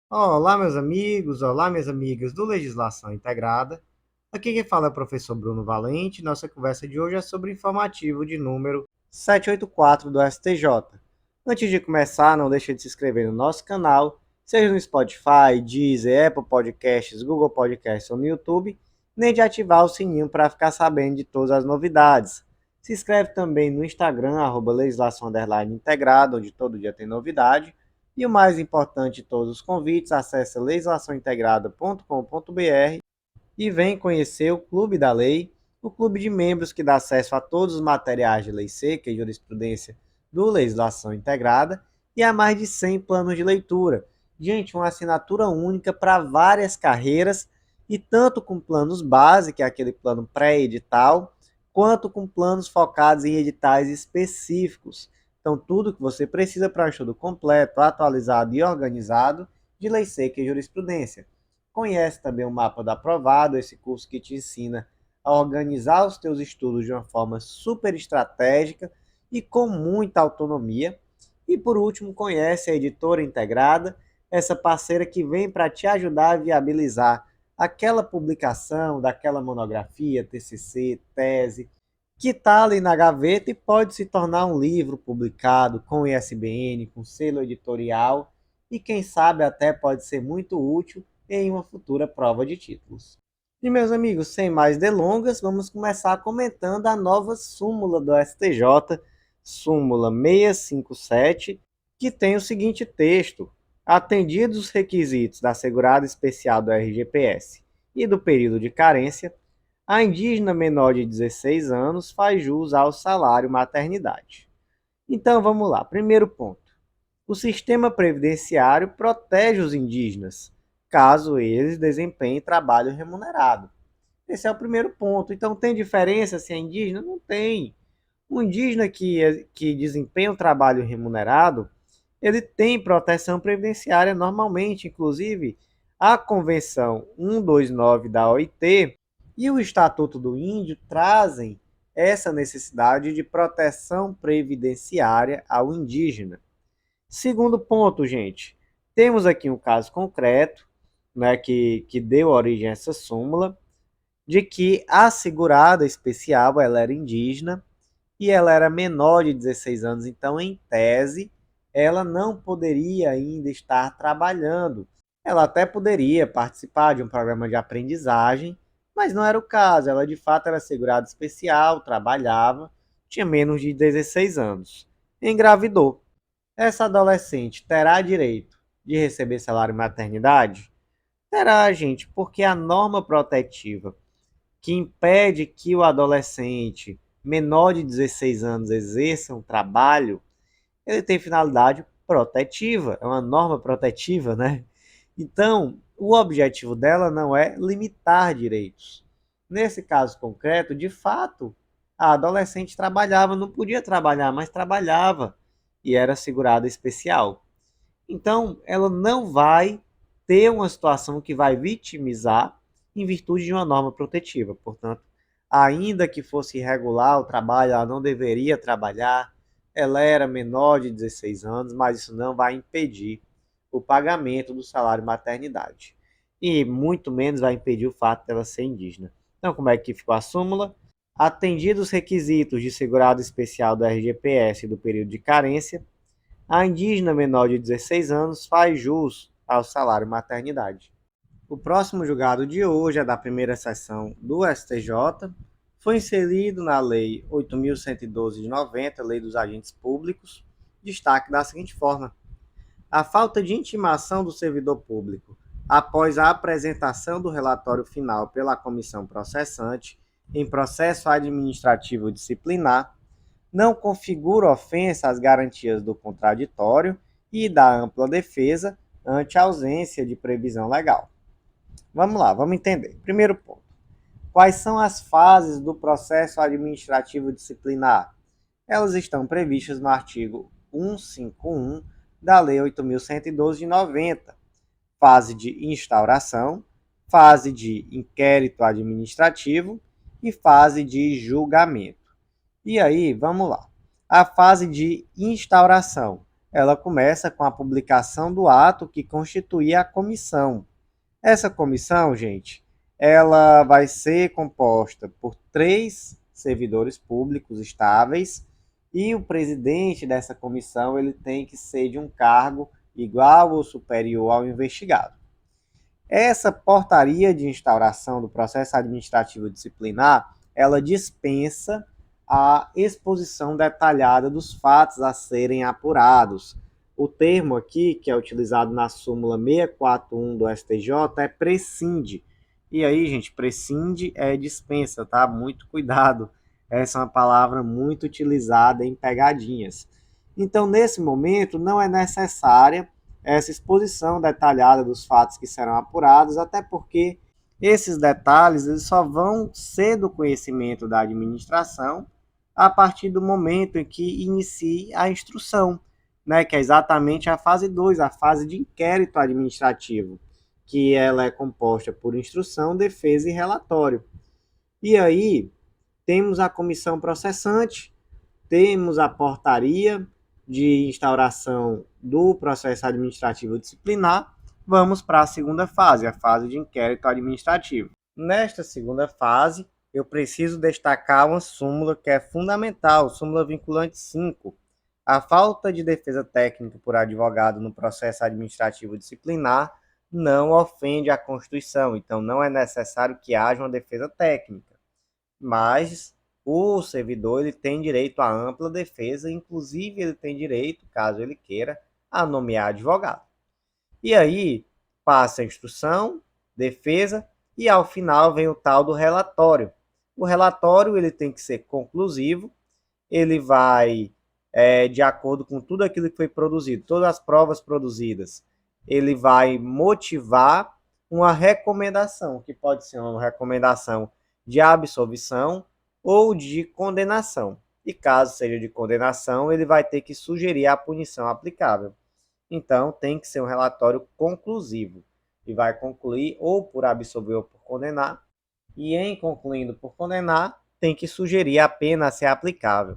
Olá, meus amigos, olá, minhas amigas do Legislação Integrada. Aqui quem fala é o professor Bruno Valente. Nossa conversa de hoje é sobre o informativo de número 784 do STJ. Antes de começar, não deixe de se inscrever no nosso canal, seja no Spotify, Deezer, Apple Podcasts, Google Podcasts ou no YouTube, nem de ativar o sininho para ficar sabendo de todas as novidades. Se inscreve também no Instagram, @legislação_integrada, onde todo dia tem novidade. E o mais importante de todos os convites, acesse legislaçãointegrada.com.br e vem conhecer o Clube da Lei, o clube de membros que dá acesso a todos os materiais de lei seca e jurisprudência do Legislação Integrada e a mais de 100 planos de leitura. Gente, uma assinatura única para várias carreiras e tanto com planos base, que é aquele plano pré-edital, quanto com planos focados em editais específicos. Então, tudo que você precisa para um estudo completo, atualizado e organizado de lei seca e jurisprudência. Conhece também o Mapa do Aprovado, esse curso que te ensina a organizar os teus estudos de uma forma super estratégica e com muita autonomia. E por último, conhece a Editora Integrada, essa parceira que vem para te ajudar a viabilizar aquela publicação daquela monografia, TCC, tese, que está ali na gaveta e pode se tornar um livro publicado com ISBN, com selo editorial e quem sabe até pode ser muito útil em uma futura prova de títulos. E meus amigos, sem mais delongas, vamos começar comentando a nova súmula do STJ, súmula 657, que tem o seguinte texto: atendidos os requisitos da segurada especial do RGPS e do período de carência, a indígena menor de 16 anos faz jus ao salário maternidade. Então vamos lá. Primeiro ponto. O sistema previdenciário protege os indígenas, caso eles desempenhem trabalho remunerado. Esse é o primeiro ponto. Então tem diferença se é indígena? Não tem. O indígena que desempenha um trabalho remunerado, ele tem proteção previdenciária normalmente, inclusive a Convenção 129 da OIT e o Estatuto do Índio trazem essa necessidade de proteção previdenciária ao indígena. Segundo ponto, gente, temos aqui um caso concreto, né, que deu origem a essa súmula, de que a segurada especial ela era indígena e ela era menor de 16 anos, então, em tese, ela não poderia ainda estar trabalhando. Ela até poderia participar de um programa de aprendizagem, mas não era o caso. Ela, de fato, era segurada especial, trabalhava, tinha menos de 16 anos. Engravidou. Essa adolescente terá direito de receber salário maternidade? Terá, gente, porque a norma protetiva que impede que o adolescente menor de 16 anos exerça um trabalho, ele tem finalidade protetiva, é uma norma protetiva, né? Então, o objetivo dela não é limitar direitos. Nesse caso concreto, de fato, a adolescente trabalhava, não podia trabalhar, mas trabalhava e era segurada especial. Então, ela não vai ter uma situação que vai vitimizar em virtude de uma norma protetiva. Portanto, ainda que fosse irregular o trabalho, ela não deveria trabalhar, ela era menor de 16 anos, mas isso não vai impedir o pagamento do salário maternidade. E muito menos vai impedir o fato dela ser indígena. Então, como é que ficou a súmula? Atendidos os requisitos de segurado especial do RGPS e do período de carência, a indígena menor de 16 anos faz jus ao salário maternidade. O próximo julgado de hoje é da primeira sessão do STJ. Foi inserido na Lei 8.112 de 90, Lei dos Agentes Públicos, destaque da seguinte forma: a falta de intimação do servidor público após a apresentação do relatório final pela comissão processante em processo administrativo disciplinar não configura ofensa às garantias do contraditório e da ampla defesa ante a ausência de previsão legal. Vamos lá, vamos entender. Primeiro ponto. Quais são as fases do processo administrativo disciplinar? Elas estão previstas no artigo 151 da Lei 8.112 de 90. Fase de instauração, fase de inquérito administrativo e fase de julgamento. E aí, vamos lá. A fase de instauração. Ela começa com a publicação do ato que constituía a comissão. Essa comissão, gente, ela vai ser composta por 3 servidores públicos estáveis e o presidente dessa comissão ele tem que ser de um cargo igual ou superior ao investigado. Essa portaria de instauração do processo administrativo disciplinar, ela dispensa a exposição detalhada dos fatos a serem apurados. O termo aqui, que é utilizado na súmula 641 do STJ, é prescinde. E aí, gente, prescinde é dispensa, tá? Muito cuidado. Essa é uma palavra muito utilizada em pegadinhas. Então, nesse momento, não é necessária essa exposição detalhada dos fatos que serão apurados, até porque esses detalhes eles só vão ser do conhecimento da administração a partir do momento em que inicie a instrução, né, que é exatamente a fase 2, a fase de inquérito administrativo, que ela é composta por instrução, defesa e relatório. E aí temos a comissão processante, temos a portaria de instauração do processo administrativo disciplinar, vamos para a segunda fase, a fase de inquérito administrativo. Nesta segunda fase, eu preciso destacar uma súmula que é fundamental, súmula vinculante 5. A falta de defesa técnica por advogado no processo administrativo disciplinar não ofende a Constituição, então não é necessário que haja uma defesa técnica, mas o servidor ele tem direito à ampla defesa, inclusive ele tem direito, caso ele queira, a nomear advogado. E aí passa a instrução, defesa e ao final vem o tal do relatório. O relatório ele tem que ser conclusivo, ele vai de acordo com tudo aquilo que foi produzido, todas as provas produzidas, ele vai motivar uma recomendação, que pode ser uma recomendação de absolvição ou de condenação. E caso seja de condenação, ele vai ter que sugerir a punição aplicável. Então, tem que ser um relatório conclusivo e vai concluir ou por absolver ou por condenar. E em concluindo por condenar, tem que sugerir a pena a ser aplicável.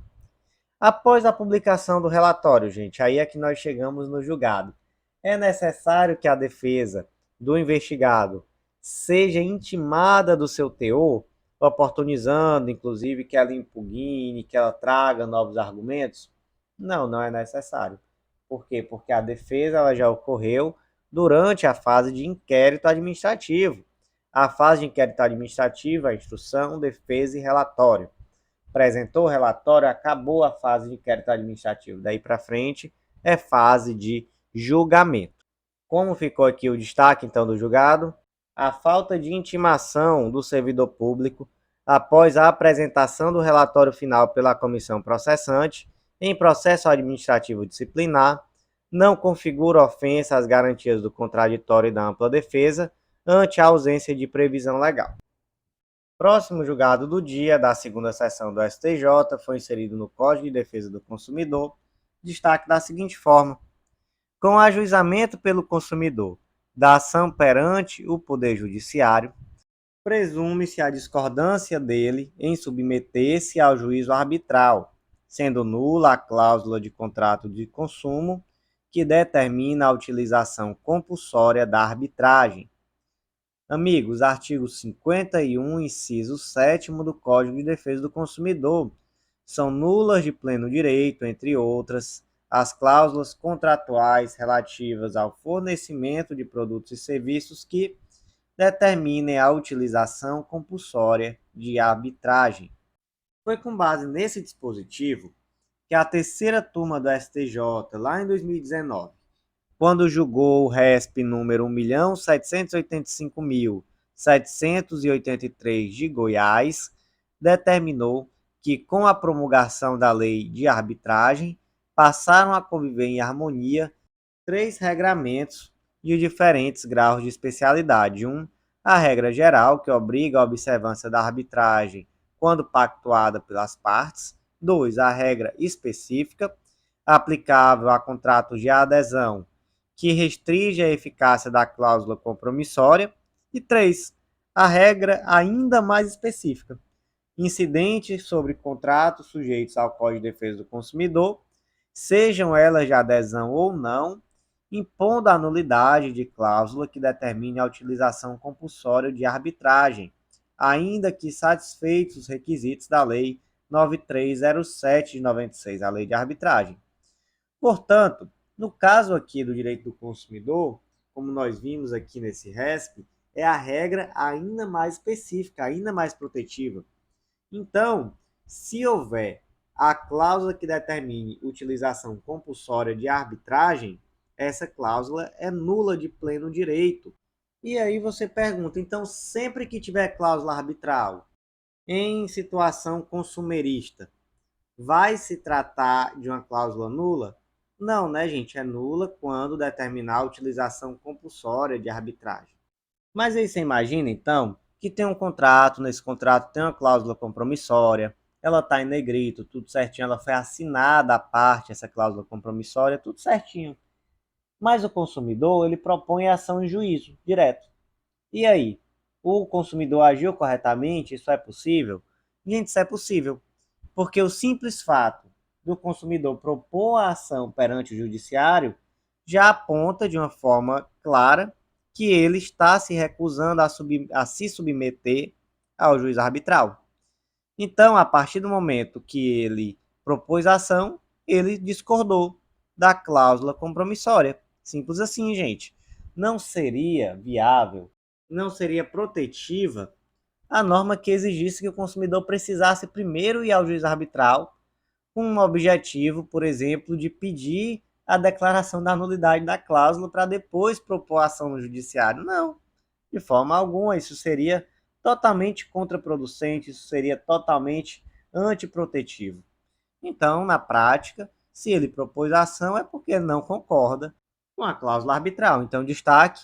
Após a publicação do relatório, gente, aí é que nós chegamos no julgado. É necessário que a defesa do investigado seja intimada do seu teor, oportunizando, inclusive, que ela impugne, que ela traga novos argumentos? Não, não é necessário. Por quê? Porque a defesa ela já ocorreu durante a fase de inquérito administrativo. A fase de inquérito administrativo, a instrução, defesa e relatório. Apresentou o relatório, acabou a fase de inquérito administrativo. Daí para frente é fase de julgamento. Como ficou aqui o destaque então do julgado? A falta de intimação do servidor público após a apresentação do relatório final pela comissão processante em processo administrativo disciplinar não configura ofensa às garantias do contraditório e da ampla defesa ante a ausência de previsão legal. Próximo julgado do dia da segunda sessão do STJ foi inserido no Código de Defesa do Consumidor, destaque da seguinte forma: com o ajuizamento pelo consumidor da ação perante o Poder Judiciário, presume-se a discordância dele em submeter-se ao juízo arbitral, sendo nula a cláusula de contrato de consumo que determina a utilização compulsória da arbitragem. Amigos, artigo 51, inciso 7º do Código de Defesa do Consumidor. São nulas de pleno direito, entre outras, as cláusulas contratuais relativas ao fornecimento de produtos e serviços que determinem a utilização compulsória de arbitragem. Foi com base nesse dispositivo que a terceira turma do STJ, lá em 2019, quando julgou o RESP número 1.785.783 de Goiás, determinou que, com a promulgação da lei de arbitragem, passaram a conviver em harmonia 3 regramentos de diferentes graus de especialidade. A regra geral, que obriga a observância da arbitragem quando pactuada pelas partes. 2. A regra específica, aplicável a contratos de adesão, que restringe a eficácia da cláusula compromissória. E 3. A regra ainda mais específica, incidente sobre contratos sujeitos ao Código de Defesa do Consumidor, sejam elas de adesão ou não, impondo a nulidade de cláusula que determine a utilização compulsória de arbitragem, ainda que satisfeitos os requisitos da Lei 9307 de 96, a Lei de Arbitragem. Portanto, no caso aqui do direito do consumidor, como nós vimos aqui nesse RESP, é a regra ainda mais específica, ainda mais protetiva. Então, se houver a cláusula que determine utilização compulsória de arbitragem, essa cláusula é nula de pleno direito. E aí você pergunta, então sempre que tiver cláusula arbitral em situação consumerista, vai se tratar de uma cláusula nula? Não, né, gente? É nula quando determinar a utilização compulsória de arbitragem. Mas aí você imagina, então, que tem um contrato, nesse contrato tem uma cláusula compromissória, ela está em negrito, tudo certinho, ela foi assinada à parte, essa cláusula compromissória, tudo certinho. Mas o consumidor, ele propõe ação em juízo, direto. E aí? O consumidor agiu corretamente? Isso é possível? Gente, isso é possível. Porque o simples fato do consumidor propor a ação perante o judiciário já aponta de uma forma clara que ele está se recusando a se submeter ao juiz arbitral. Então, a partir do momento que ele propôs a ação, ele discordou da cláusula compromissória. Simples assim, gente. Não seria viável, não seria protetiva a norma que exigisse que o consumidor precisasse primeiro ir ao juiz arbitral com um objetivo, por exemplo, de pedir a declaração da nulidade da cláusula para depois propor a ação no judiciário. Não, de forma alguma. Isso seria totalmente contraproducente, isso seria totalmente antiprotetivo. Então, na prática, se ele propôs a ação é porque ele não concorda com a cláusula arbitral. Então, destaque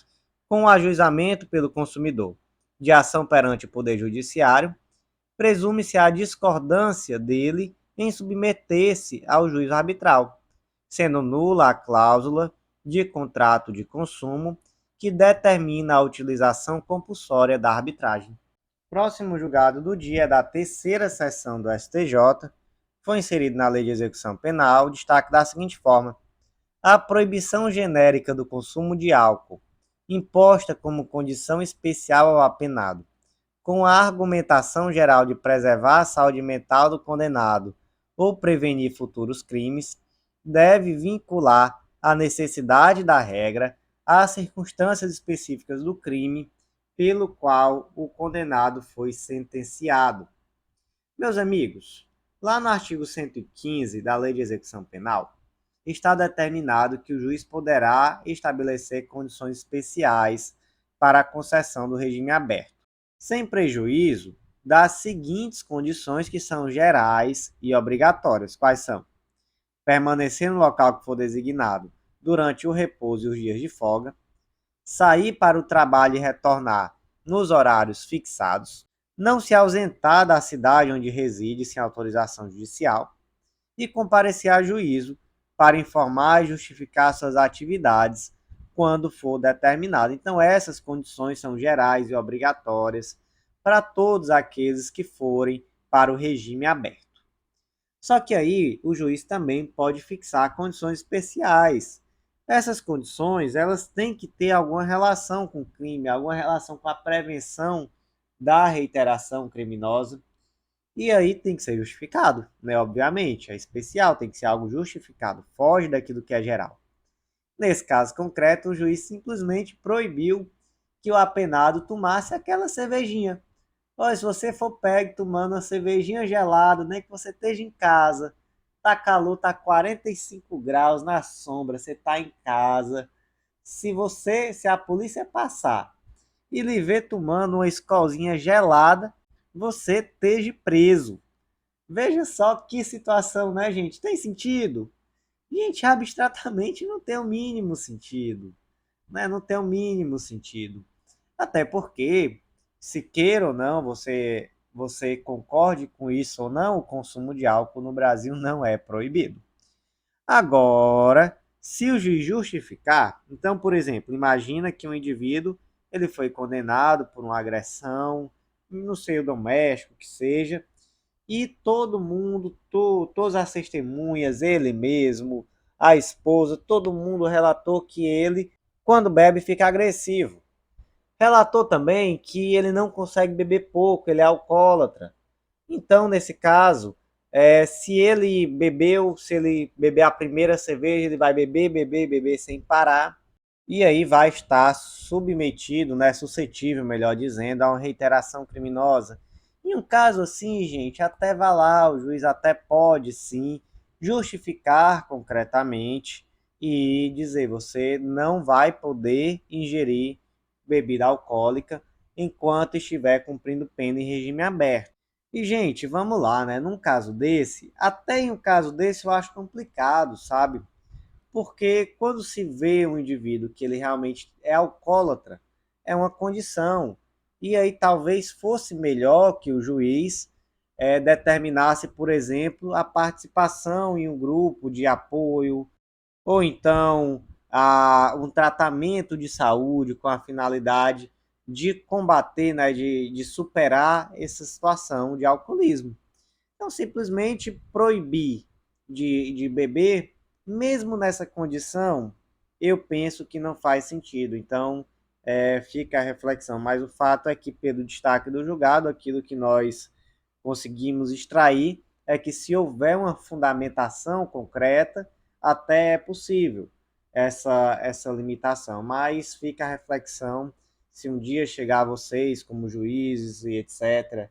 com o ajuizamento pelo consumidor de ação perante o Poder Judiciário, presume-se a discordância dele em submeter-se ao juízo arbitral, sendo nula a cláusula de contrato de consumo que determina a utilização compulsória da arbitragem. Próximo julgado do dia é da terceira sessão do STJ, foi inserido na Lei de Execução Penal, destaque da seguinte forma: a proibição genérica do consumo de álcool, imposta como condição especial ao apenado, com a argumentação geral de preservar a saúde mental do condenado ou prevenir futuros crimes, deve vincular a necessidade da regra às circunstâncias específicas do crime pelo qual o condenado foi sentenciado. Meus amigos, lá no artigo 115 da Lei de Execução Penal, está determinado que o juiz poderá estabelecer condições especiais para a concessão do regime aberto, sem prejuízo das seguintes condições que são gerais e obrigatórias. Quais são? Permanecer no local que for designado durante o repouso e os dias de folga, sair para o trabalho e retornar nos horários fixados, não se ausentar da cidade onde reside sem autorização judicial e comparecer a juízo para informar e justificar suas atividades quando for determinado. Então, essas condições são gerais e obrigatórias para todos aqueles que forem para o regime aberto. Só que aí o juiz também pode fixar condições especiais. Essas condições, elas têm que ter alguma relação com o crime, alguma relação com a prevenção da reiteração criminosa. E aí tem que ser justificado, né? Obviamente, é especial, tem que ser algo justificado, foge daquilo que é geral. Nesse caso concreto, o juiz simplesmente proibiu que o apenado tomasse aquela cervejinha. Olha, se você for pego tomando uma cervejinha gelada, nem que você esteja em casa, tá calor, tá 45 graus na sombra, você tá em casa. Se a polícia passar e lhe ver tomando uma escolzinha gelada, você esteja preso. Veja só que situação, né, gente? Tem sentido? Gente, abstratamente não tem o mínimo sentido, né? Não tem o mínimo sentido. Até porque, se queira ou não, você concorde com isso ou não, o consumo de álcool no Brasil não é proibido. Agora, se o juiz justificar, então, por exemplo, imagina que um indivíduo ele foi condenado por uma agressão no seio doméstico, que seja, E todo mundo, todas as testemunhas, ele mesmo, a esposa, todo mundo relatou que ele, quando bebe, fica agressivo. Relatou também que ele não consegue beber pouco, ele é alcoólatra. Então, nesse caso, se ele beber a primeira cerveja, ele vai beber, beber, beber sem parar. E aí vai estar submetido, né, suscetível, melhor dizendo, a uma reiteração criminosa. Em um caso assim, gente, até vai lá, o juiz até pode sim justificar concretamente e dizer você não vai poder ingerir bebida alcoólica enquanto estiver cumprindo pena em regime aberto. E, gente, vamos lá, né? Num caso desse, até em um caso desse eu acho complicado, sabe? Porque quando se vê um indivíduo que ele realmente é alcoólatra, é uma condição. E aí talvez fosse melhor que o juiz determinasse, por exemplo, a participação em um grupo de apoio, ou então um tratamento de saúde com a finalidade de combater, né, de superar essa situação de alcoolismo. Então, simplesmente proibir de beber, mesmo nessa condição, eu penso que não faz sentido. Então, fica a reflexão. Mas o fato é que, pelo destaque do julgado, aquilo que nós conseguimos extrair é que, se houver uma fundamentação concreta, até é possível essa limitação. Mas fica a reflexão se um dia chegar a vocês, como juízes e etc.,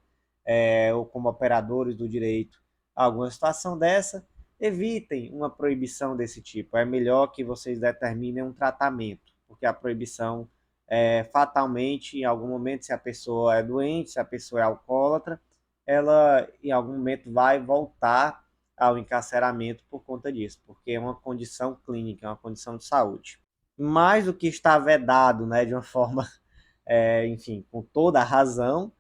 ou como operadores do direito, alguma situação dessa, evitem uma proibição desse tipo. É melhor que vocês determinem um tratamento, porque a proibição, fatalmente, em algum momento, se a pessoa é doente, se a pessoa é alcoólatra, ela em algum momento vai voltar ao encarceramento por conta disso, porque é uma condição clínica, é uma condição de saúde. Mais do que está vedado, né, de uma forma, enfim, com toda a razão,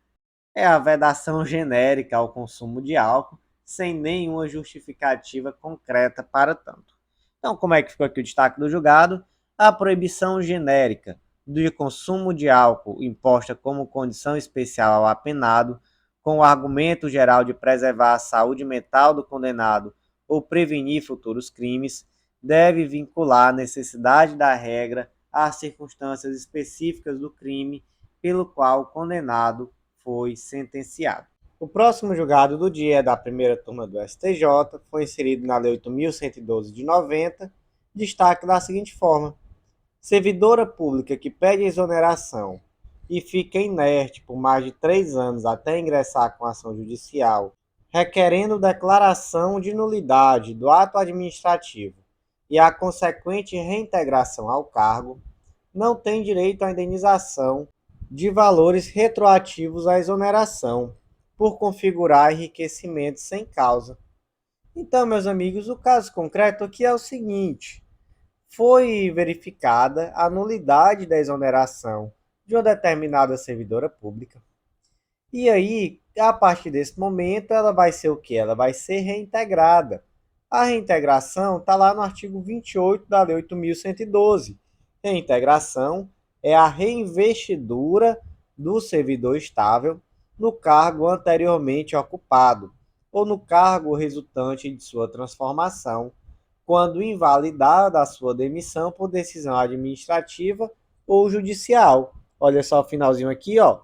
é a vedação genérica ao consumo de álcool, sem nenhuma justificativa concreta para tanto. Então, como é que ficou aqui o destaque do julgado? A proibição genérica de consumo de álcool imposta como condição especial ao apenado, com o argumento geral de preservar a saúde mental do condenado ou prevenir futuros crimes, deve vincular a necessidade da regra às circunstâncias específicas do crime pelo qual o condenado foi sentenciado. O próximo julgado do dia é da primeira turma do STJ, foi inserido na Lei 8.112 de 90, destaque da seguinte forma: servidora pública que pede exoneração e fica inerte por mais de 3 anos até ingressar com ação judicial, requerendo declaração de nulidade do ato administrativo e a consequente reintegração ao cargo, não tem direito à indenização de valores retroativos à exoneração, por configurar enriquecimento sem causa. Então, meus amigos, o caso concreto aqui é o seguinte: foi verificada a nulidade da exoneração de uma determinada servidora pública. E aí, a partir desse momento, ela vai ser o quê? Ela vai ser reintegrada. A reintegração está lá no artigo 28 da Lei 8.112. Reintegração é a reinvestidura do servidor estável no cargo anteriormente ocupado ou no cargo resultante de sua transformação, quando invalidada a sua demissão por decisão administrativa ou judicial. Olha só o finalzinho aqui, ó,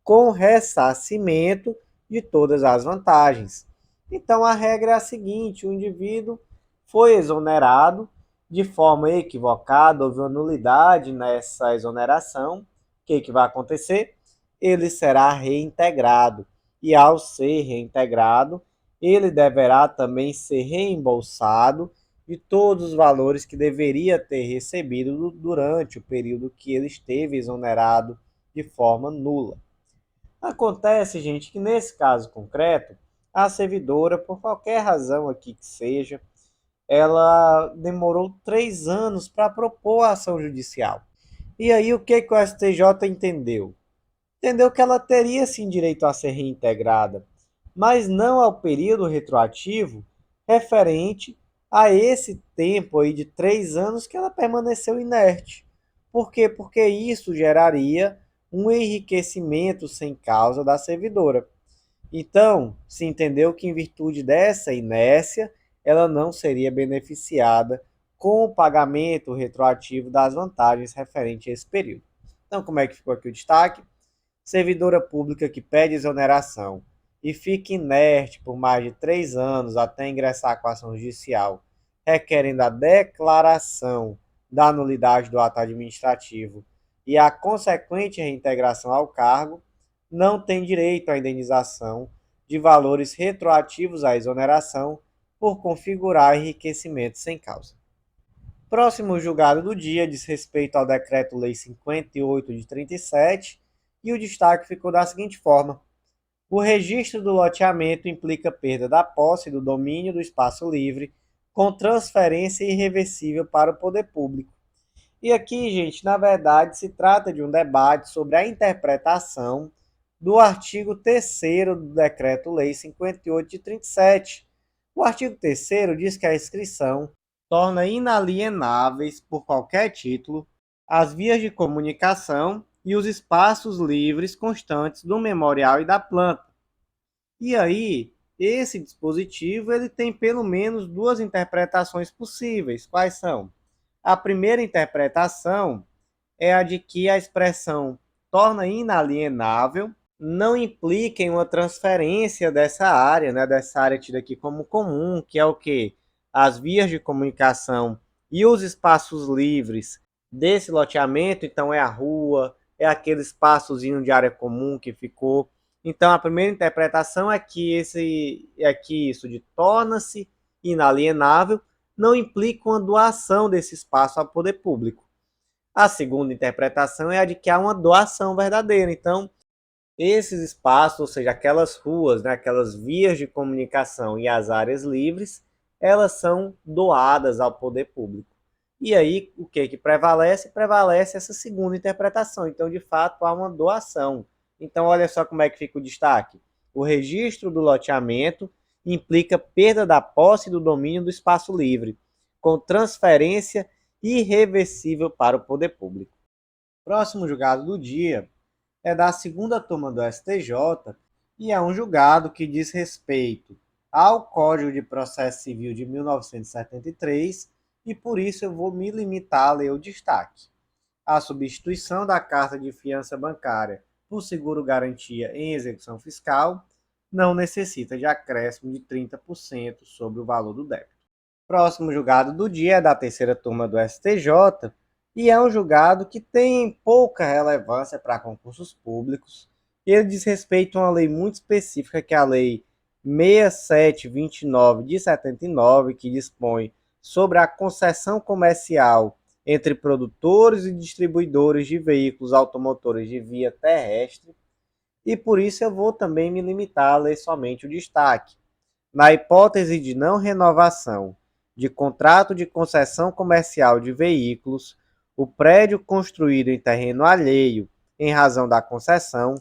com ressarcimento de todas as vantagens. Então a regra é a seguinte: o indivíduo foi exonerado de forma equivocada, houve uma nulidade nessa exoneração. O que vai acontecer? Ele será reintegrado. E ao ser reintegrado, ele deverá também ser reembolsado de todos os valores que deveria ter recebido durante o período que ele esteve exonerado de forma nula. Acontece, gente, que nesse caso concreto, a servidora, por qualquer razão aqui que seja, ela demorou 3 anos para propor a ação judicial. E aí o que o STJ entendeu? Entendeu que ela teria sim direito a ser reintegrada, mas não ao período retroativo referente a esse tempo aí de 3 anos que ela permaneceu inerte. Por quê? Porque isso geraria um enriquecimento sem causa da servidora. Então, se entendeu que, em virtude dessa inércia, ela não seria beneficiada com o pagamento retroativo das vantagens referentes a esse período. Então, como é que ficou aqui o destaque? Servidora pública que pede exoneração e fica inerte por mais de 3 anos até ingressar com a ação judicial, requerendo a declaração da nulidade do ato administrativo e a consequente reintegração ao cargo, não tem direito à indenização de valores retroativos à exoneração por configurar enriquecimento sem causa. Próximo julgado do dia diz respeito ao Decreto-Lei 58 de 37 e o destaque ficou da seguinte forma: o registro do loteamento implica perda da posse e do domínio do espaço livre com transferência irreversível para o poder público. E aqui, gente, na verdade, se trata de um debate sobre a interpretação do artigo 3º do Decreto-Lei 58 de 37. O artigo 3º diz que a inscrição torna inalienáveis, por qualquer título, as vias de comunicação e os espaços livres constantes do memorial e da planta. E aí, esse dispositivo ele tem pelo menos duas interpretações possíveis. Quais são? A primeira interpretação é a de que a expressão torna inalienável não implica em uma transferência dessa área, né, dessa área tida aqui como comum, que é o que? As vias de comunicação e os espaços livres desse loteamento, então é a rua, é aquele espaçozinho de área comum que ficou. Então a primeira interpretação é que isso de torna-se inalienável não implica uma doação desse espaço ao poder público. A segunda interpretação é a de que há uma doação verdadeira. Então, esses espaços, ou seja, aquelas ruas, né, aquelas vias de comunicação e as áreas livres, elas são doadas ao poder público. E aí, o que prevalece? Prevalece essa segunda interpretação. Então, de fato, há uma doação. Então, olha só como é que fica o destaque. O registro do loteamento implica perda da posse e do domínio do espaço livre, com transferência irreversível para o poder público. Próximo julgado do dia é da segunda turma do STJ e é um julgado que diz respeito ao Código de Processo Civil de 1973 e por isso eu vou me limitar a ler o destaque. A substituição da carta de fiança bancária por seguro-garantia em execução fiscal não necessita de acréscimo de 30% sobre o valor do débito. Próximo julgado do dia é da terceira turma do STJ e é um julgado que tem pouca relevância para concursos públicos. Ele diz respeito a uma lei muito específica, que é a Lei 6729 de 79, que dispõe sobre a concessão comercial entre produtores e distribuidores de veículos automotores de via terrestre, e por isso eu vou também me limitar a ler somente o destaque. Na hipótese de não renovação de contrato de concessão comercial de veículos, o prédio construído em terreno alheio em razão da concessão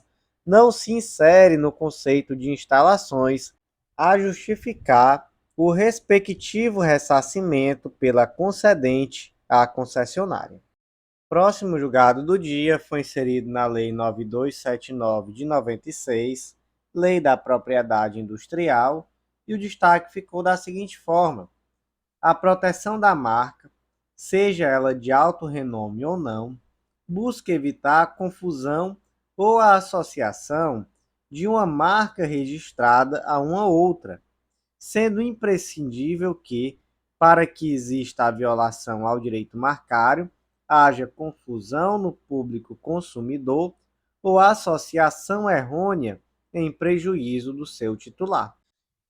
não se insere no conceito de instalações a justificar o respectivo ressarcimento pela concedente à concessionária. Próximo julgado do dia foi inserido na Lei 9279 de 96, Lei da Propriedade Industrial, e o destaque ficou da seguinte forma: a proteção da marca, seja ela de alto renome ou não, busca evitar a confusão ou a associação de uma marca registrada a uma outra, sendo imprescindível que, para que exista a violação ao direito marcário, haja confusão no público consumidor ou associação errônea em prejuízo do seu titular.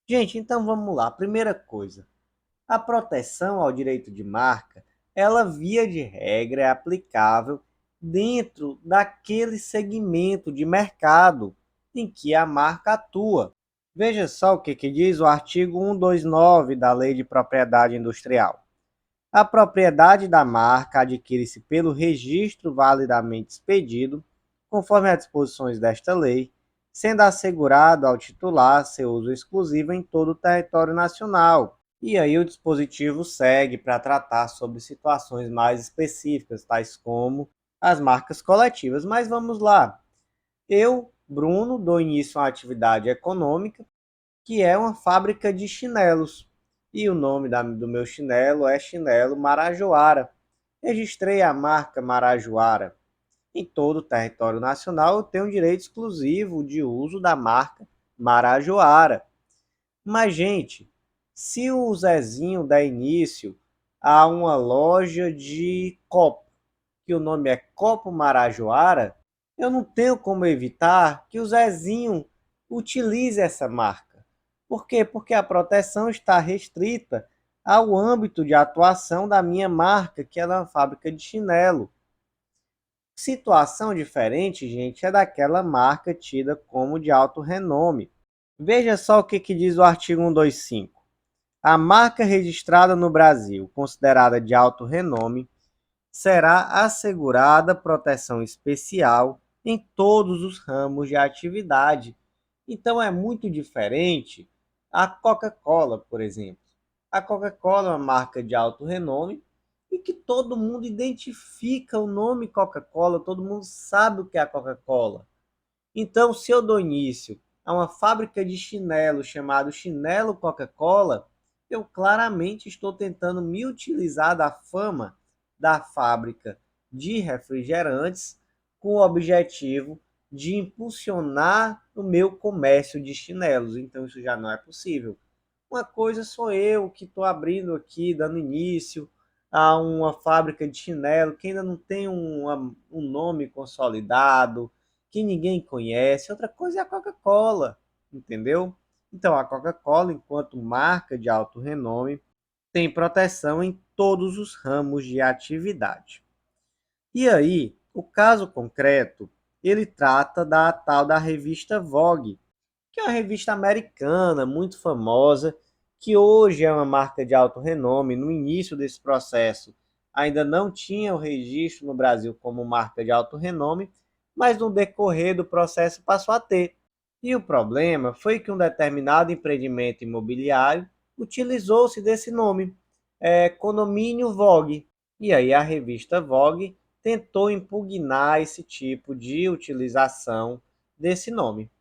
Gente, então vamos lá. Primeira coisa, a proteção ao direito de marca, ela via de regra é aplicável dentro daquele segmento de mercado em que a marca atua. Veja só o que diz o artigo 129 da Lei de Propriedade Industrial. A propriedade da marca adquire-se pelo registro validamente expedido, conforme as disposições desta lei, sendo assegurado ao titular seu uso exclusivo em todo o território nacional. E aí o dispositivo segue para tratar sobre situações mais específicas, tais como as marcas coletivas. Mas vamos lá. Eu Bruno dou início a uma atividade econômica, que é uma fábrica de chinelos. E o nome do meu chinelo é Chinelo Marajoara. Registrei a marca Marajoara. Em todo o território nacional, eu tenho direito exclusivo de uso da marca Marajoara. Mas, gente, se o Zezinho der início a uma loja de copo, que o nome é Copo Marajoara, eu não tenho como evitar que o Zezinho utilize essa marca. Por quê? Porque a proteção está restrita ao âmbito de atuação da minha marca, que é uma fábrica de chinelo. Situação diferente, gente, é daquela marca tida como de alto renome. Veja só o que diz o artigo 125. A marca registrada no Brasil, considerada de alto renome, será assegurada proteção especial em todos os ramos de atividade. Então é muito diferente a Coca-Cola, por exemplo. A Coca-Cola é uma marca de alto renome e que todo mundo identifica o nome Coca-Cola, todo mundo sabe o que é a Coca-Cola. Então, se eu dou início a uma fábrica de chinelo chamado Chinelo Coca-Cola, eu claramente estou tentando me utilizar da fama da fábrica de refrigerantes com o objetivo de impulsionar o meu comércio de chinelos. Então, isso já não é possível. Uma coisa sou eu que estou abrindo aqui, dando início a uma fábrica de chinelo que ainda não tem um nome consolidado, que ninguém conhece. Outra coisa é a Coca-Cola, entendeu? Então, a Coca-Cola, enquanto marca de alto renome, tem proteção em todos os ramos de atividade. E aí, o caso concreto, ele trata da tal da revista Vogue, que é uma revista americana muito famosa, que hoje é uma marca de alto renome. No início desse processo, ainda não tinha o registro no Brasil como marca de alto renome, mas no decorrer do processo passou a ter. E o problema foi que um determinado empreendimento imobiliário utilizou-se desse nome, Condomínio Vogue. E aí a revista Vogue tentou impugnar esse tipo de utilização desse nome.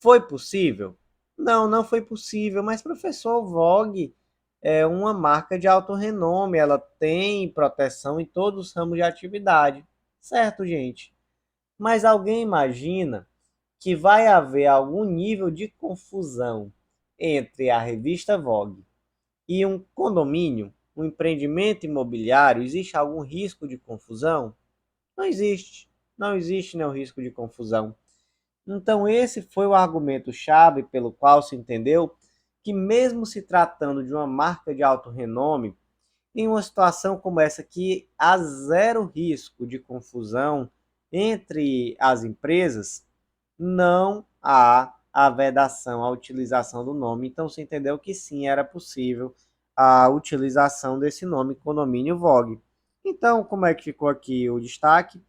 Foi possível? Não, não foi possível, mas professor, Vogue é uma marca de alto renome, ela tem proteção em todos os ramos de atividade. Certo, gente? Mas alguém imagina que vai haver algum nível de confusão entre a revista Vogue e um condomínio, um empreendimento imobiliário? Existe algum risco de confusão? Não existe. Não existe nenhum risco de confusão. Então, esse foi o argumento-chave pelo qual se entendeu que, mesmo se tratando de uma marca de alto renome, em uma situação como essa, que há zero risco de confusão entre as empresas, não há a vedação à utilização do nome. Então, se entendeu que sim, era possível a utilização desse nome, Condomínio Vogue. Então, como é que ficou aqui o destaque?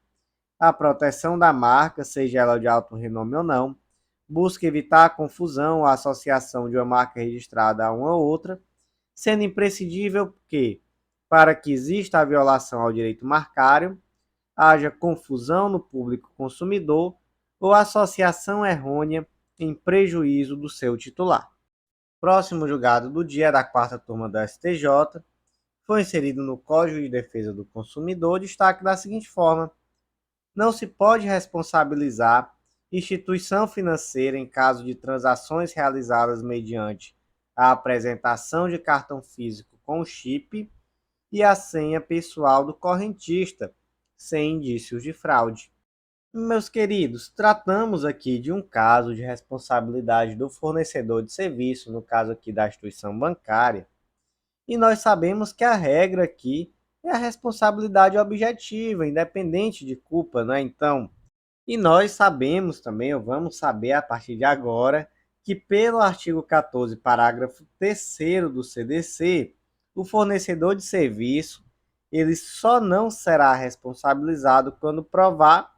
A proteção da marca, seja ela de alto renome ou não, busca evitar a confusão ou a associação de uma marca registrada a uma outra, sendo imprescindível que, para que exista a violação ao direito marcário, haja confusão no público consumidor ou associação errônea em prejuízo do seu titular. Próximo julgado do dia da quarta turma da STJ foi inserido no Código de Defesa do Consumidor destaque da seguinte forma: não se pode responsabilizar instituição financeira em caso de transações realizadas mediante a apresentação de cartão físico com chip e a senha pessoal do correntista, sem indícios de fraude. Meus queridos, tratamos aqui de um caso de responsabilidade do fornecedor de serviço, no caso aqui da instituição bancária, e nós sabemos que a regra aqui é a responsabilidade objetiva, independente de culpa, não é? Então, e nós sabemos também, ou vamos saber a partir de agora, que pelo artigo 14, parágrafo 3º do CDC, o fornecedor de serviço, ele só não será responsabilizado quando provar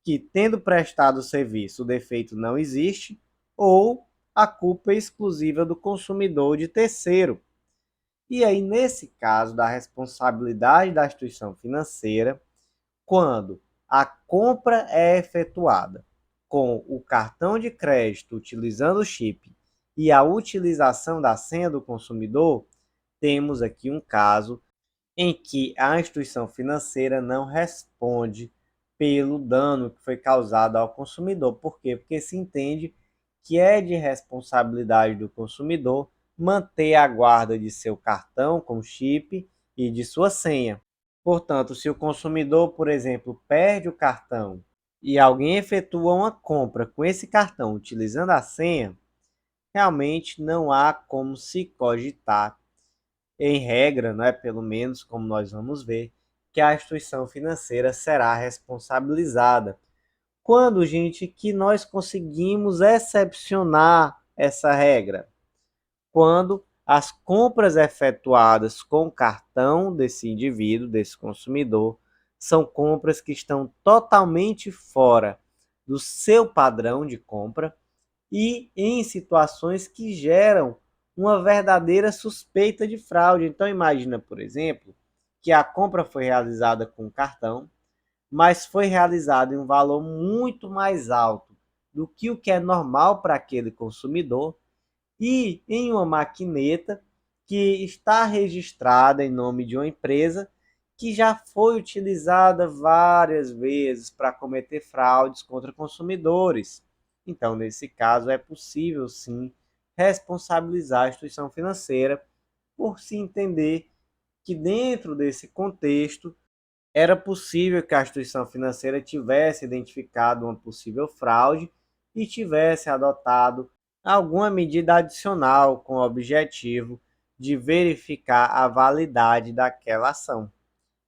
que, tendo prestado o serviço, o defeito não existe, ou a culpa é exclusiva do consumidor de terceiro. E aí, nesse caso da responsabilidade da instituição financeira, quando a compra é efetuada com o cartão de crédito utilizando o chip e a utilização da senha do consumidor, temos aqui um caso em que a instituição financeira não responde pelo dano que foi causado ao consumidor. Por quê? Porque se entende que é de responsabilidade do consumidor manter a guarda de seu cartão com chip e de sua senha. Portanto, se o consumidor, por exemplo, perde o cartão e alguém efetua uma compra com esse cartão utilizando a senha, realmente não há como se cogitar, em regra, não é, pelo menos como nós vamos ver, que a instituição financeira será responsabilizada. Quando, gente, que nós conseguimos excepcionar essa regra? Quando as compras efetuadas com o cartão desse indivíduo, desse consumidor, são compras que estão totalmente fora do seu padrão de compra e em situações que geram uma verdadeira suspeita de fraude. Então imagina, por exemplo, que a compra foi realizada com cartão, mas foi realizada em um valor muito mais alto do que o que é normal para aquele consumidor e em uma maquineta que está registrada em nome de uma empresa que já foi utilizada várias vezes para cometer fraudes contra consumidores. Então, nesse caso, é possível sim responsabilizar a instituição financeira por se entender que dentro desse contexto era possível que a instituição financeira tivesse identificado uma possível fraude e tivesse adotado alguma medida adicional com o objetivo de verificar a validade daquela ação.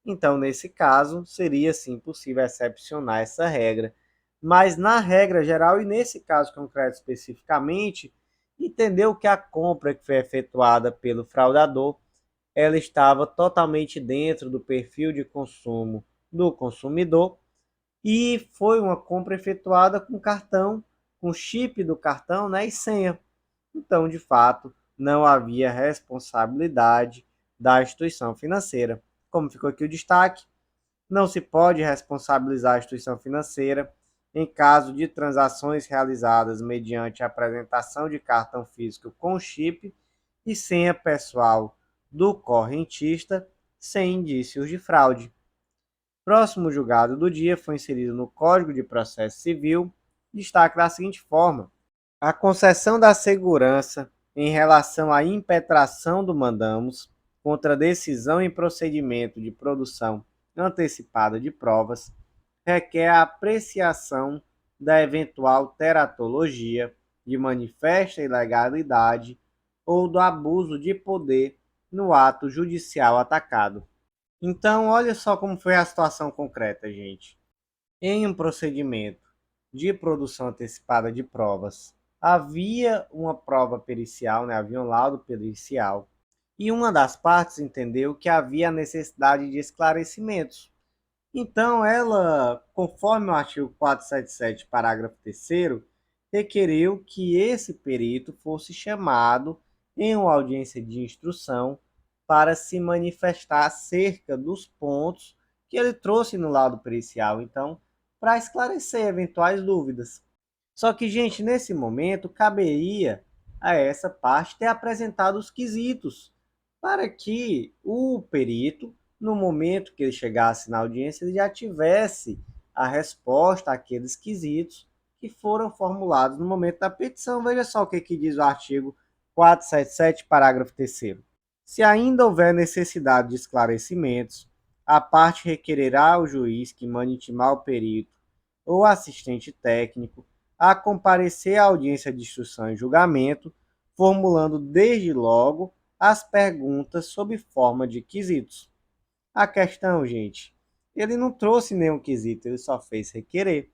Então, nesse caso, seria sim possível excepcionar essa regra, mas na regra geral e nesse caso concreto especificamente, entendeu que a compra que foi efetuada pelo fraudador ela estava totalmente dentro do perfil de consumo do consumidor e foi uma compra efetuada com cartão, com chip do cartão, né, e senha. Então, de fato, não havia responsabilidade da instituição financeira. Como ficou aqui o destaque, não se pode responsabilizar a instituição financeira em caso de transações realizadas mediante a apresentação de cartão físico com chip e senha pessoal do correntista sem indícios de fraude. Próximo julgado do dia foi inserido no Código de Processo Civil, destaque da seguinte forma: a concessão da segurança em relação à impetração do mandamus contra decisão em procedimento de produção antecipada de provas requer a apreciação da eventual teratologia de manifesta ilegalidade ou do abuso de poder no ato judicial atacado. Então, olha só como foi a situação concreta, gente. Em um procedimento de produção antecipada de provas, havia uma prova pericial, né? Havia um laudo pericial, e uma das partes entendeu que havia necessidade de esclarecimentos. Então, ela, conforme o artigo 477, parágrafo 3º, requeriu que esse perito fosse chamado em uma audiência de instrução para se manifestar acerca dos pontos que ele trouxe no laudo pericial, então, para esclarecer eventuais dúvidas. Só que, gente, nesse momento, caberia a essa parte ter apresentado os quesitos para que o perito, no momento que ele chegasse na audiência, ele já tivesse a resposta àqueles quesitos que foram formulados no momento da petição. Veja só o que diz o artigo 477, parágrafo 3º. Se ainda houver necessidade de esclarecimentos, a parte requererá ao juiz que mande intimar o perito ou assistente técnico a comparecer à audiência de instrução e julgamento, formulando desde logo as perguntas sob forma de quesitos. A questão, gente, ele não trouxe nenhum quesito, ele só fez requerer.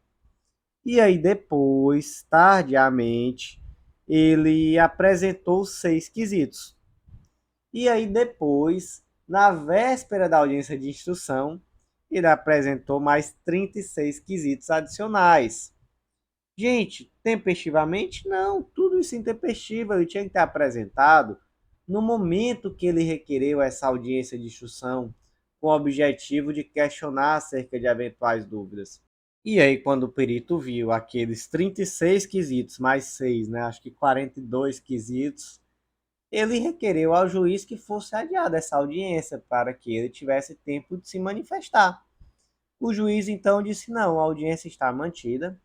E aí depois, tardiamente, ele apresentou 6 quesitos. E aí depois, na véspera da audiência de instrução, ele apresentou mais 36 quesitos adicionais. Gente, tempestivamente? Não, tudo isso intempestivo. Ele tinha que ter apresentado no momento que ele requereu essa audiência de instrução, com o objetivo de questionar acerca de eventuais dúvidas. E aí, quando o perito viu aqueles 36 quesitos mais 6, né, acho que 42 quesitos, ele requereu ao juiz que fosse adiada essa audiência para que ele tivesse tempo de se manifestar. O juiz então disse: não, a audiência está mantida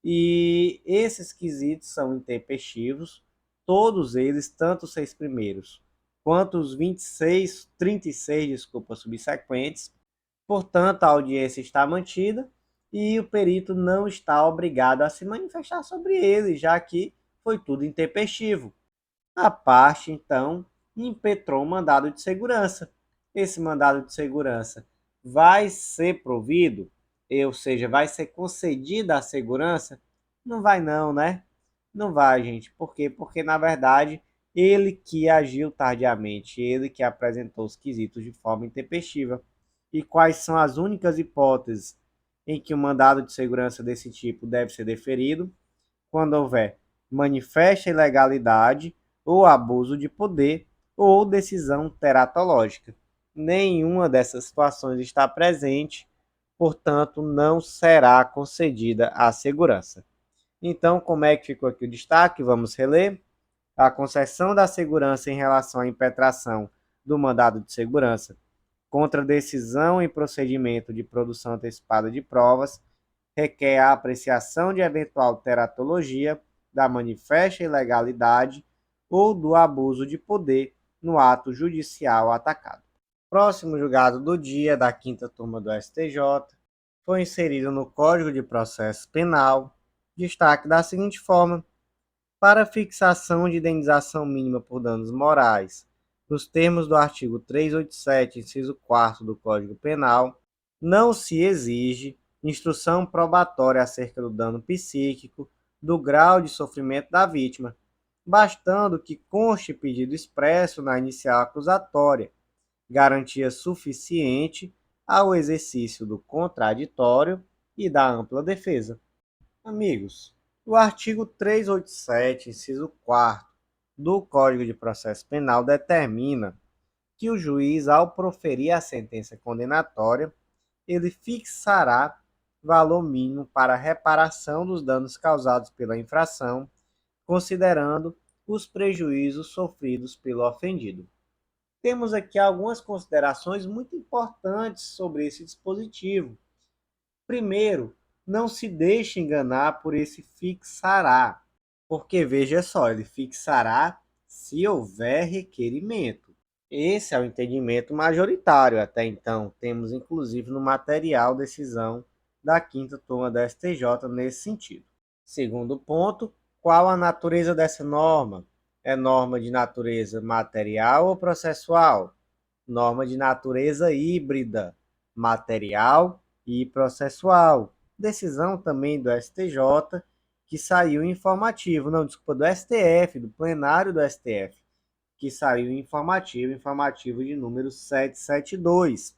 e esses quesitos são intempestivos, todos eles, tanto os 6 primeiros quanto os 26, 36, desculpa, subsequentes. Portanto, a audiência está mantida e o perito não está obrigado a se manifestar sobre ele, já que foi tudo intempestivo. A parte, então, impetrou um mandado de segurança. Esse mandado de segurança vai ser provido, ou seja, vai ser concedida a segurança? Não vai não, né? Não vai, gente. Por quê? Porque, na verdade, ele que agiu tardiamente, ele que apresentou os quesitos de forma intempestiva. E quais são as únicas hipóteses em que um mandado de segurança desse tipo deve ser deferido? Quando houver manifesta ilegalidade ou abuso de poder ou decisão teratológica. Nenhuma dessas situações está presente, portanto, não será concedida a segurança. Então, como é que ficou aqui o destaque? Vamos reler. A concessão da segurança em relação à impetração do mandado de segurança contra decisão em procedimento de produção antecipada de provas requer a apreciação de eventual teratologia, da manifesta ilegalidade ou do abuso de poder no ato judicial atacado. Próximo julgado do dia da quinta turma do STJ foi inserido no Código de Processo Penal destaque da seguinte forma: para fixação de indenização mínima por danos morais, nos termos do artigo 387, inciso 4 do Código Penal, não se exige instrução probatória acerca do dano psíquico, do grau de sofrimento da vítima, bastando que conste pedido expresso na inicial acusatória, garantia suficiente ao exercício do contraditório e da ampla defesa. Amigos, o artigo 387, inciso 4 do Código de Processo Penal determina que o juiz, ao proferir a sentença condenatória, ele fixará valor mínimo para reparação dos danos causados pela infração, considerando os prejuízos sofridos pelo ofendido. Temos aqui algumas considerações muito importantes sobre esse dispositivo. Primeiro, não se deixe enganar por esse fixará, porque veja só, ele fixará se houver requerimento. Esse é o entendimento majoritário até então. Temos inclusive no material decisão da quinta turma da STJ nesse sentido. Segundo ponto, qual a natureza dessa norma? É norma de natureza material ou processual? Norma de natureza híbrida, material e processual. Decisão também do STJ, que saiu informativo, não, desculpa, do STF, do plenário do STF, que saiu informativo de número 772.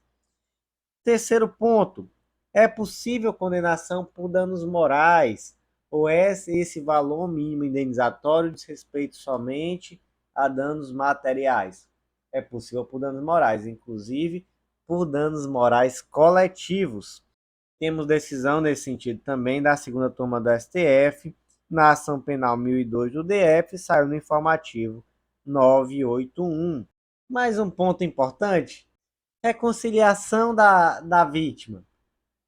Terceiro ponto, é possível condenação por danos morais, ou é esse valor mínimo indenizatório diz respeito somente a danos materiais? É possível por danos morais, inclusive por danos morais coletivos. Temos decisão nesse sentido também da segunda turma do STF, na ação penal 1002 do DF, saiu no informativo 981. Mais um ponto importante, reconciliação da vítima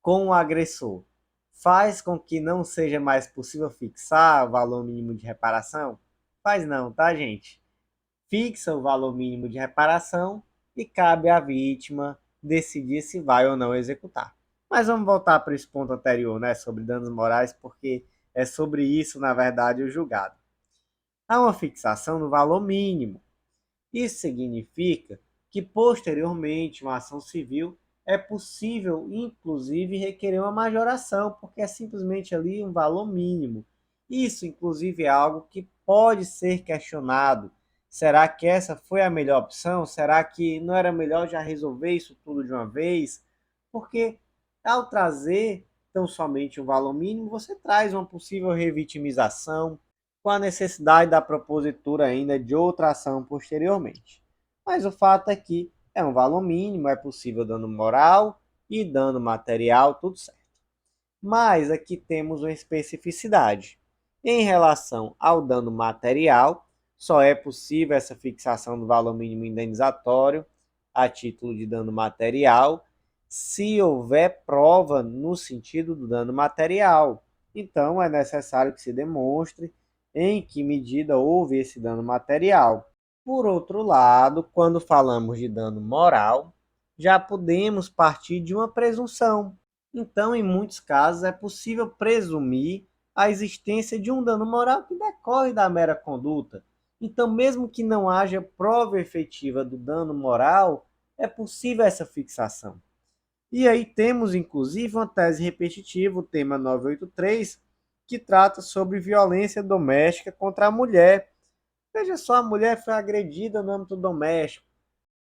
com o agressor faz com que não seja mais possível fixar o valor mínimo de reparação? Faz não, tá, gente? Fixa o valor mínimo de reparação e cabe à vítima decidir se vai ou não executar. Mas vamos voltar para esse ponto anterior, né, sobre danos morais, porque é sobre isso, na verdade, o julgado. Há uma fixação no valor mínimo. Isso significa que, posteriormente, uma ação civil é possível, inclusive, requerer uma majoração, porque é simplesmente ali um valor mínimo. Isso, inclusive, é algo que pode ser questionado. Será que essa foi a melhor opção? Será que não era melhor já resolver isso tudo de uma vez? Porque ao trazer tão somente um valor mínimo, você traz uma possível revitimização, com a necessidade da propositura ainda de outra ação posteriormente. Mas o fato é que é um valor mínimo, é possível dano moral e dano material, tudo certo. Mas aqui temos uma especificidade. Em relação ao dano material, só é possível essa fixação do valor mínimo indenizatório a título de dano material se houver prova no sentido do dano material. Então, é necessário que se demonstre em que medida houve esse dano material. Por outro lado, quando falamos de dano moral, já podemos partir de uma presunção. Então, em muitos casos, é possível presumir a existência de um dano moral que decorre da mera conduta. Então, mesmo que não haja prova efetiva do dano moral, é possível essa fixação. E aí temos, inclusive, uma tese repetitiva, o tema 983, que trata sobre violência doméstica contra a mulher. Veja só, a mulher foi agredida no âmbito doméstico.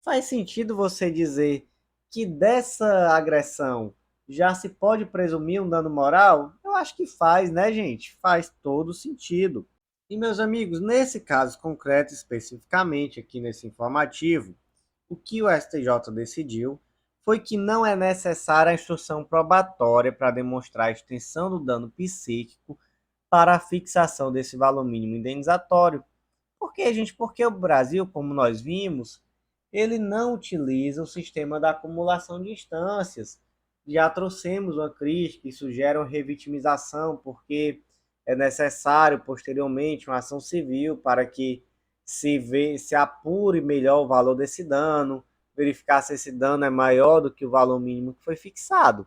Faz sentido você dizer que dessa agressão já se pode presumir um dano moral? Eu acho que faz, né, gente? Faz todo sentido. E, meus amigos, nesse caso concreto, especificamente aqui nesse informativo, o que o STJ decidiu foi que não é necessária a instrução probatória para demonstrar a extensão do dano psíquico para a fixação desse valor mínimo indenizatório. Por quê, gente? Porque o Brasil, como nós vimos, ele não utiliza o sistema da acumulação de instâncias. Já trouxemos uma crítica que sugere uma revitimização, porque é necessário posteriormente uma ação civil para que se apure melhor o valor desse dano, verificar se esse dano é maior do que o valor mínimo que foi fixado.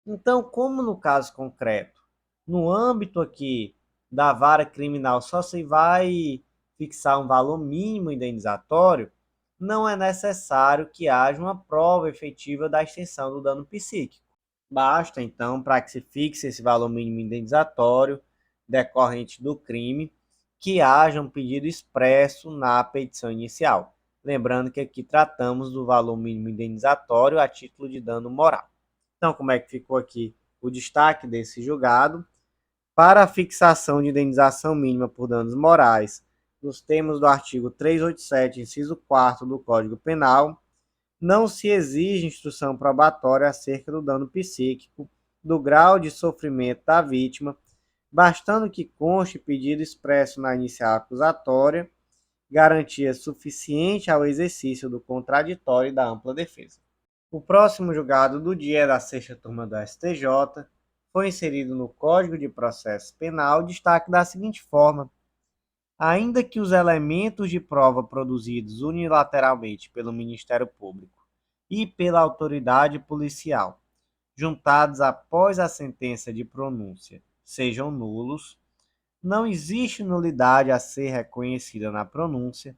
Então, como no caso concreto, no âmbito aqui da vara criminal só se vai fixar um valor mínimo indenizatório, não é necessário que haja uma prova efetiva da extensão do dano psíquico. Basta, então, para que se fixe esse valor mínimo indenizatório decorrente do crime, que haja um pedido expresso na petição inicial. Lembrando que aqui tratamos do valor mínimo indenizatório a título de dano moral. Então, como é que ficou aqui o destaque desse julgado? Para a fixação de indenização mínima por danos morais, nos termos do artigo 387, inciso 4 do Código Penal, não se exige instrução probatória acerca do dano psíquico, do grau de sofrimento da vítima, bastando que conste pedido expresso na inicial acusatória, garantia suficiente ao exercício do contraditório e da ampla defesa. O próximo julgado do dia da sexta turma do STJ foi inserido no Código de Processo Penal destaque da seguinte forma: ainda que os elementos de prova produzidos unilateralmente pelo Ministério Público e pela autoridade policial, juntados após a sentença de pronúncia, sejam nulos, não existe nulidade a ser reconhecida na pronúncia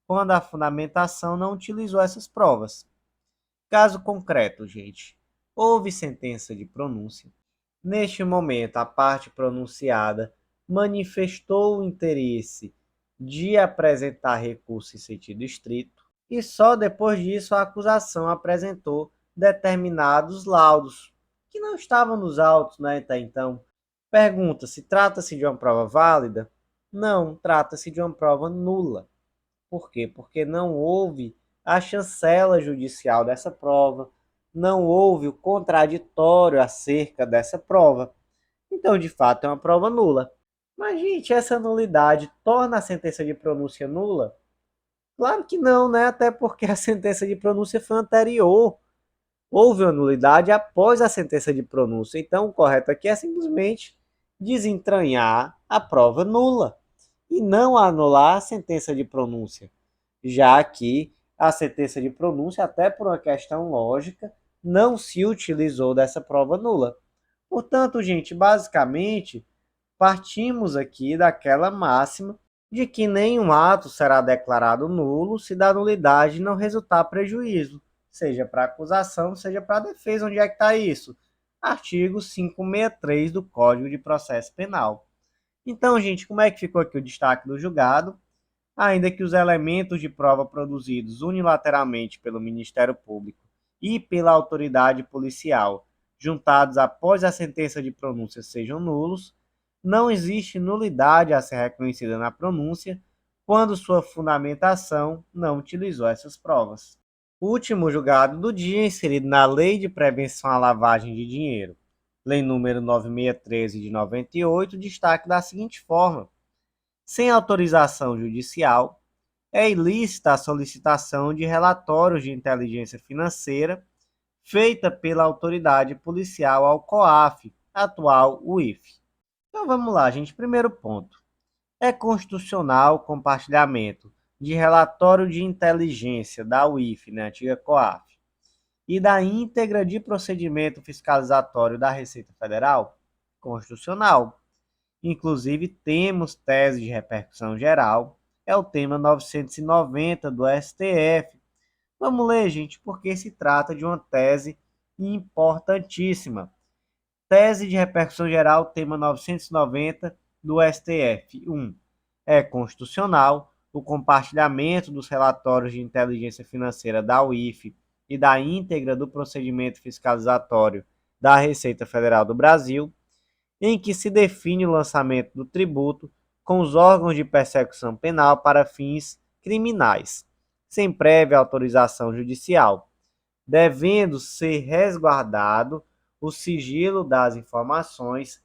quando a fundamentação não utilizou essas provas. Caso concreto, gente, houve sentença de pronúncia. Neste momento, a parte pronunciada manifestou o interesse de apresentar recurso em sentido estrito e só depois disso a acusação apresentou determinados laudos que não estavam nos autos, né, até então. Pergunta: se trata-se de uma prova válida? Não, trata-se de uma prova nula. Por quê? Porque não houve a chancela judicial dessa prova, não houve o contraditório acerca dessa prova. Então, de fato, é uma prova nula. Mas, gente, essa nulidade torna a sentença de pronúncia nula? Claro que não, né? Até porque a sentença de pronúncia foi anterior. Houve uma nulidade após a sentença de pronúncia. Então, o correto aqui é simplesmente desentranhar a prova nula e não anular a sentença de pronúncia, já que a sentença de pronúncia, até por uma questão lógica, não se utilizou dessa prova nula. Portanto, gente, basicamente, partimos aqui daquela máxima de que nenhum ato será declarado nulo se da nulidade não resultar prejuízo, seja para a acusação, seja para a defesa. Onde é que está isso? Artigo 563 do Código de Processo Penal. Então, gente, como é que ficou aqui o destaque do julgado? Ainda que os elementos de prova produzidos unilateralmente pelo Ministério Público e pela autoridade policial, juntados após a sentença de pronúncia, sejam nulos, não existe nulidade a ser reconhecida na pronúncia quando sua fundamentação não utilizou essas provas. O último julgado do dia, inserido na Lei de Prevenção à Lavagem de Dinheiro Lei número 9613 de 98 destaca da seguinte forma: sem autorização judicial, é ilícita a solicitação de relatórios de inteligência financeira feita pela autoridade policial ao COAF, atual UIF. Então vamos lá, gente. Primeiro ponto. É constitucional o compartilhamento de relatório de inteligência da UIF, né, antiga COAF, e da íntegra de procedimento fiscalizatório da Receita Federal? Constitucional. Inclusive, temos tese de repercussão geral, é o tema 990 do STF. Vamos ler, gente, porque se trata de uma tese importantíssima. Tese de repercussão geral, tema 990 do STF. 1. É constitucional o compartilhamento dos relatórios de inteligência financeira da UIF e da íntegra do procedimento fiscalizatório da Receita Federal do Brasil, em que se define o lançamento do tributo com os órgãos de persecução penal para fins criminais, sem prévia autorização judicial, devendo ser resguardado o sigilo das informações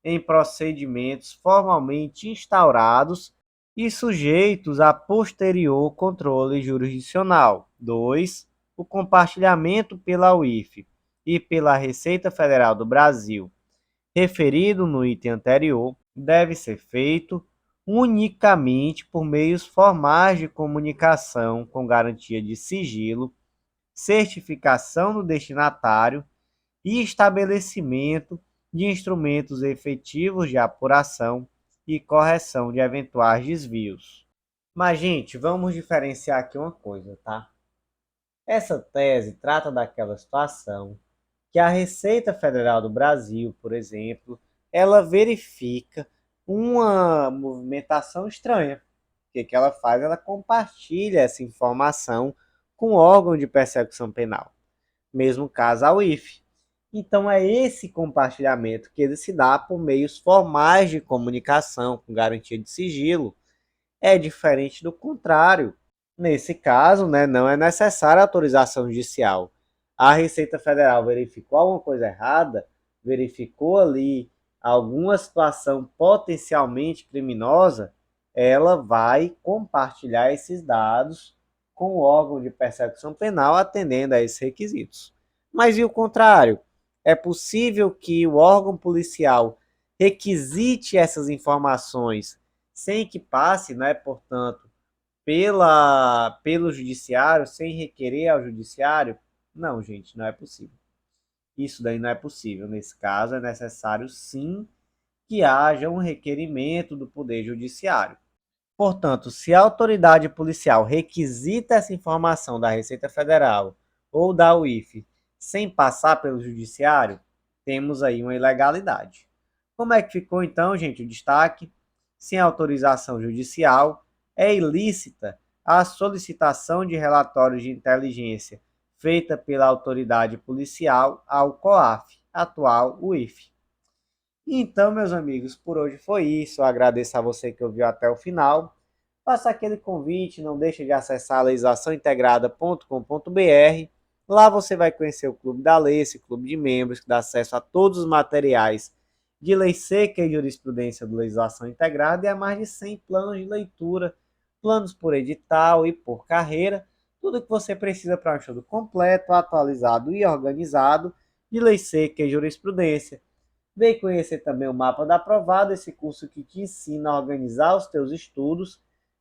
em procedimentos formalmente instaurados e sujeitos a posterior controle jurisdicional. 2. O compartilhamento pela UIF e pela Receita Federal do Brasil, referido no item anterior, deve ser feito unicamente por meios formais de comunicação com garantia de sigilo, certificação do destinatário e estabelecimento de instrumentos efetivos de apuração e correção de eventuais desvios. Mas, gente, vamos diferenciar aqui uma coisa, tá? Essa tese trata daquela situação que a Receita Federal do Brasil, por exemplo, ela verifica uma movimentação estranha. O que ela faz? Ela compartilha essa informação com o órgão de persecução penal. Mesmo caso a UIF. Então é esse compartilhamento que ele se dá por meios formais de comunicação com garantia de sigilo. É diferente do contrário. Nesse caso, né, não é necessária autorização judicial. A Receita Federal verificou alguma coisa errada, verificou ali alguma situação potencialmente criminosa, ela vai compartilhar esses dados com o órgão de persecução penal atendendo a esses requisitos. Mas e o contrário? É possível que o órgão policial requisite essas informações sem que passe, né, portanto, pelo judiciário, sem requerer ao judiciário? Não, gente, não é possível. Isso daí não é possível. Nesse caso, é necessário sim que haja um requerimento do Poder Judiciário. Portanto, se a autoridade policial requisita essa informação da Receita Federal ou da UIF sem passar pelo Judiciário, temos aí uma ilegalidade. Como é que ficou então, gente, o destaque? Sem autorização judicial, é ilícita a solicitação de relatórios de inteligência feita pela autoridade policial ao COAF, atual UIF. Então, meus amigos, por hoje foi isso. Eu agradeço a você que ouviu até o final. Faça aquele convite, não deixe de acessar legislaçãointegrada.com.br. Lá você vai conhecer o Clube da Lei, esse clube de membros que dá acesso a todos os materiais de lei seca e jurisprudência do Legislação Integrada e a mais de 100 planos de leitura, planos por edital e por carreira, tudo que você precisa para um estudo completo, atualizado e organizado de lei seca e jurisprudência. Vem conhecer também o Mapa da Aprovada, esse curso que te ensina a organizar os teus estudos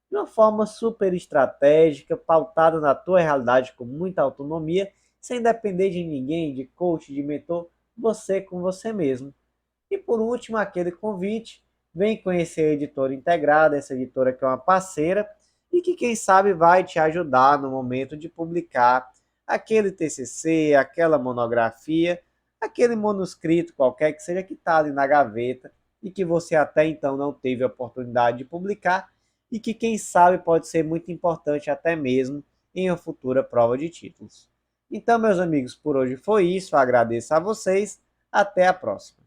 de uma forma super estratégica, pautada na tua realidade com muita autonomia, sem depender de ninguém, de coach, de mentor, você com você mesmo. E por último, aquele convite, vem conhecer a Editora Integrada, essa editora que é uma parceira e que quem sabe vai te ajudar no momento de publicar aquele TCC, aquela monografia, aquele manuscrito qualquer que seja que está ali na gaveta e que você até então não teve a oportunidade de publicar e que quem sabe pode ser muito importante até mesmo em uma futura prova de títulos. Então, meus amigos, por hoje foi isso. Eu agradeço a vocês. Até a próxima.